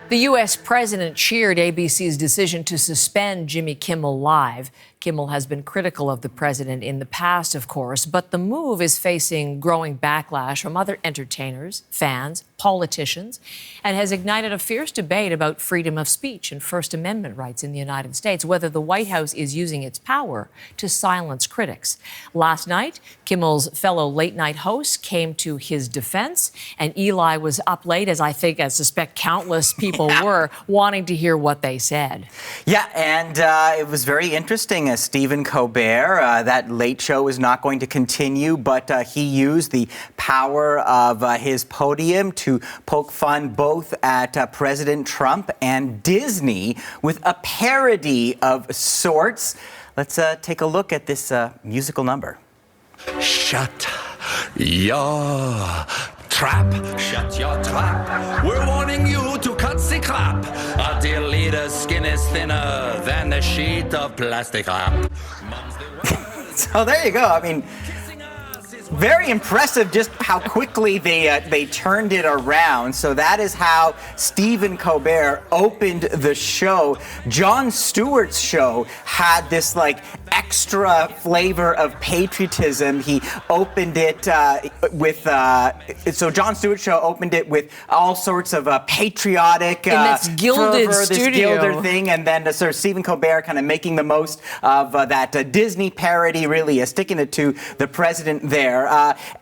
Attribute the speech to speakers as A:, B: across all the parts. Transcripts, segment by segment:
A: The U.S. president cheered ABC's decision to suspend Jimmy Kimmel Live. Kimmel has been critical of the president in the past, of course, but the move is facing growing backlash from other entertainers, fans, politicians, and has ignited a fierce debate about freedom of speech and First Amendment rights in the United States, whether the White House is using its power to silence critics. Last night, Kimmel's fellow late-night hosts came to his defense, and Eli was up late, as I suspect countless people were, wanting to hear what they said.
B: Yeah, and it was very interesting. Stephen Colbert, that late show is not going to continue, but he used the power of his podium to poke fun both at President Trump and Disney with a parody of sorts. Let's take a look at this musical number.
C: Shut your trap. Shut your trap. We're warning you to cut the crap. Our dear leader's skin is thinner than a sheet of plastic wrap.
B: So there you go. I mean, very impressive just how quickly they turned it around. So that is how Stephen Colbert opened the show. Jon Stewart's show had this extra flavor of patriotism. He opened it with so Jon Stewart's show opened it with all sorts of patriotic
A: in this gilded
B: fervor,
A: studio,
B: this gilded thing, and then sort of Stephen Colbert kind of making the most of that Disney parody, really sticking it to the president there.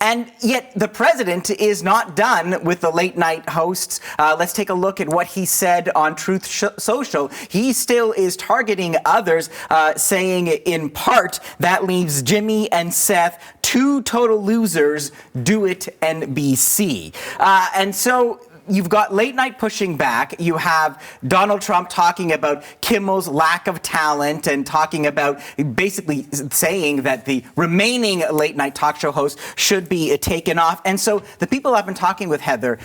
B: And yet the president is not done with the late night hosts. Let's take a look at what he said on Truth Social. He still is targeting others, saying in part that leaves Jimmy and Seth two total losers. Do it, NBC. And so you've got late night pushing back. You have Donald Trump talking about Kimmel's lack of talent and talking about basically saying that the remaining late night talk show hosts should be taken off. And so the people I've been talking with, Heather,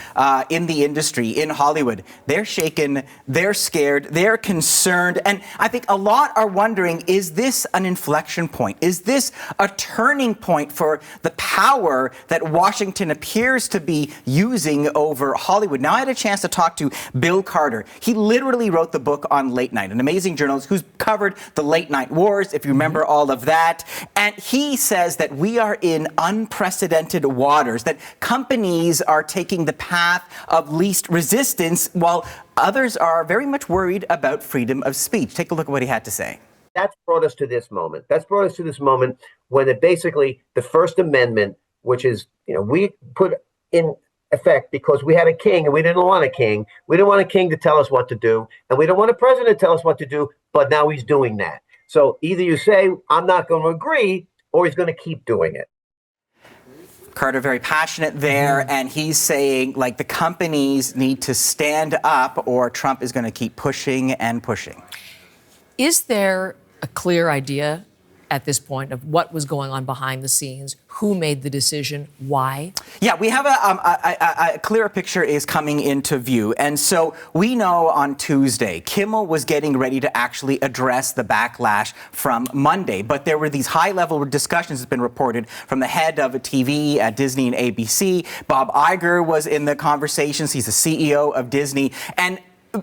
B: in the industry, in Hollywood, they're shaken, they're scared, they're concerned. And I think a lot are wondering, is this an inflection point? Is this a turning point for the power that Washington appears to be using over Hollywood? Now, I had a chance to talk to Bill Carter. He literally wrote the book on late night, an amazing journalist who's covered the late night wars, if you remember all of that. And he says that we are in unprecedented waters, that companies are taking the path of least resistance while others are very much worried about freedom of speech. Take a look at what he had to say.
D: That's brought us to this moment. That's brought us to this moment when it basically the First Amendment, which is, we put in effect because we had a king and we didn't want a king. We didn't want a king to tell us what to do, and we don't want a president to tell us what to do, but now he's doing that. So either you say, I'm not going to agree, or he's going to keep doing it.
B: Carter, very passionate there, and he's saying, the companies need to stand up or Trump is going to keep pushing and pushing. Is there
A: a clear idea at this point of what was going on behind the scenes? Who made the decision? Why?
B: Yeah, we have a clearer picture is coming into view. And so we know on Tuesday, Kimmel was getting ready to actually address the backlash from Monday. But there were these high-level discussions that's been reported from the head of TV at Disney and ABC. Bob Iger was in the conversations. He's the CEO of Disney. And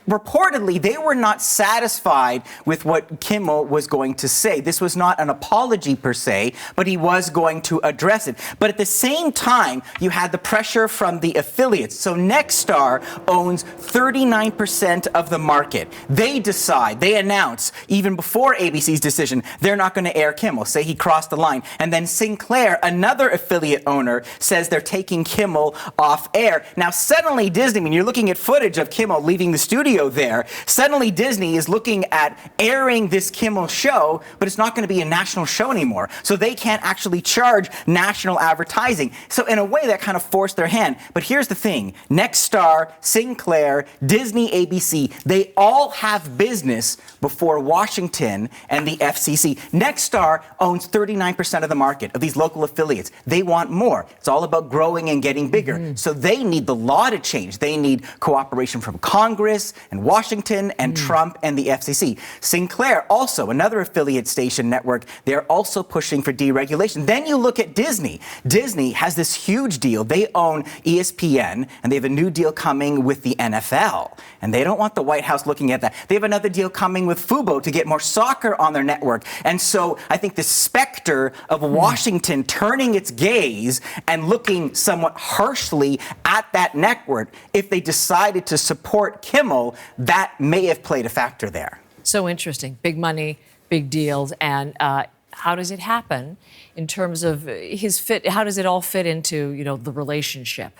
B: reportedly, they were not satisfied with what Kimmel was going to say. This was not an apology per se, but he was going to address it. But at the same time, you had the pressure from the affiliates. So Nexstar owns 39% of the market. They decide, they announce, even before ABC's decision, they're not going to air Kimmel, say he crossed the line. And then Sinclair, another affiliate owner, says they're taking Kimmel off air. Now, suddenly Disney, when you're looking at footage of Kimmel leaving the studio there, suddenly Disney is looking at airing this Kimmel show, but it's not going to be a national show anymore. So they can't actually charge national advertising. So in a way, that kind of forced their hand. But here's the thing. Nexstar, Sinclair, Disney, ABC, they all have business before Washington and the FCC. Nexstar owns 39% of the market of these local affiliates. They want more. It's all about growing and getting bigger. So they need the law to change. They need cooperation from Congress, Congress and Washington and Trump and the FCC. Sinclair, also another affiliate station network, they're also pushing for deregulation. Then you look at Disney. Disney has this huge deal. They own ESPN, and they have a new deal coming with the NFL. And they don't want the White House looking at that. They have another deal coming with Fubo to get more soccer on their network. And so I think the specter of Washington turning its gaze and looking somewhat harshly at that network, if they decided to support Kimmel, that may have played a factor there.
A: So interesting. Big money, big deals. And how does it happen in terms of his fit? How does it all fit into, the relationship?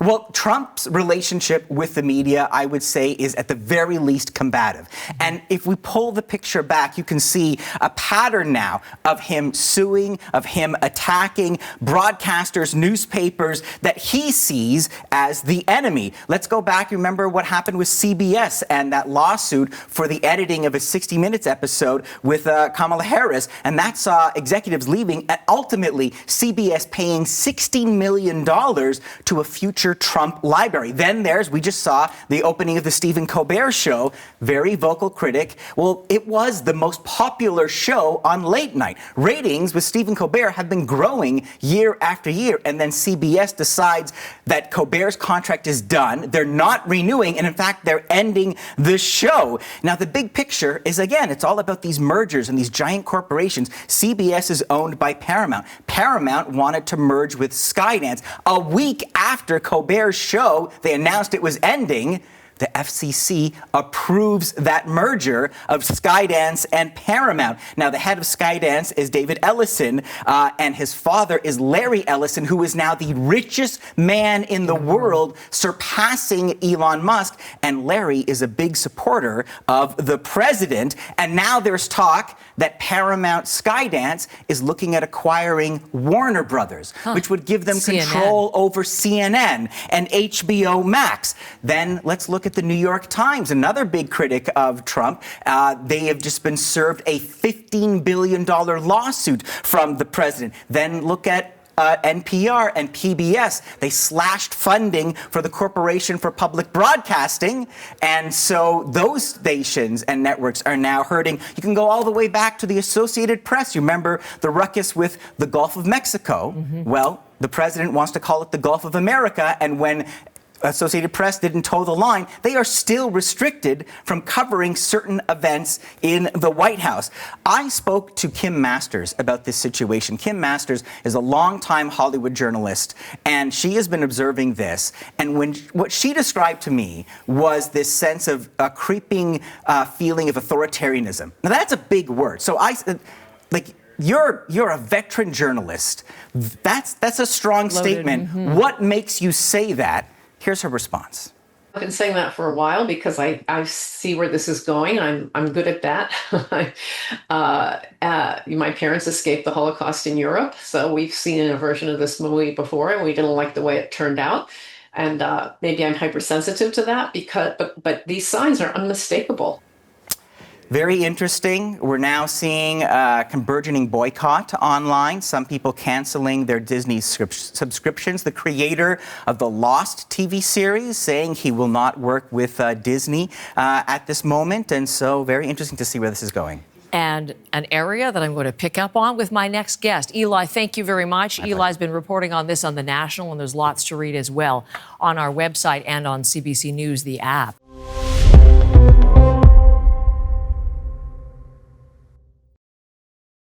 B: Well, Trump's relationship with the media, I would say, is at the very least combative. And if we pull the picture back, you can see a pattern now of him suing, of him attacking broadcasters, newspapers that he sees as the enemy. Let's go back. Remember what happened with CBS and that lawsuit for the editing of a 60 Minutes episode with Kamala Harris. And that saw executives leaving and ultimately CBS paying $16 million to a future Trump library. Then we just saw the opening of the Stephen Colbert show, very vocal critic. Well, it was the most popular show on late night. Ratings with Stephen Colbert have been growing year after year. And then CBS decides that Colbert's contract is done. They're not renewing. And in fact, they're ending the show. Now, the big picture is, again, it's all about these mergers and these giant corporations. CBS is owned by Paramount. Paramount wanted to merge with Skydance. A week after Colbert's show, they announced it was ending. The FCC approves that merger of Skydance and Paramount. Now, the head of Skydance is David Ellison, and his father is Larry Ellison, who is now the richest man in the world, surpassing Elon Musk. And Larry is a big supporter of the president. And now there's talk that Paramount Skydance is looking at acquiring Warner Brothers, which would give them control over CNN and HBO Max. Then let's look at the New York Times, another big critic of Trump. They have just been served a $15 billion lawsuit from the president. Then look at NPR and PBS. They slashed funding for the Corporation for Public Broadcasting. And so those stations and networks are now hurting. You can go all the way back to the Associated Press. You remember the ruckus with the Gulf of Mexico? Well, the president wants to call it the Gulf of America. And when Associated Press didn't toe the line, they are still restricted from covering certain events in the White House. I spoke to Kim Masters about this situation. Kim Masters is a longtime Hollywood journalist, and she has been observing this. And what she described to me was this sense of a creeping feeling of authoritarianism. Now, that's a big word. So you're a veteran journalist. That's a strong statement. What makes you say that? Here's her response.
E: I've been saying that for a while because I see where this is going. I'm good at that. My parents escaped the Holocaust in Europe, so we've seen a version of this movie before, and we didn't like the way it turned out. And maybe I'm hypersensitive to that but these signs are unmistakable.
B: Very interesting. We're now seeing a burgeoning boycott online. Some people canceling their Disney subscriptions. The creator of the Lost TV series saying he will not work with Disney at this moment. And so very interesting to see where this is going.
A: And an area that I'm going to pick up on with my next guest. Eli, thank you very much. Eli's been reporting on this on The National, and there's lots to read as well on our website and on CBC News, the app.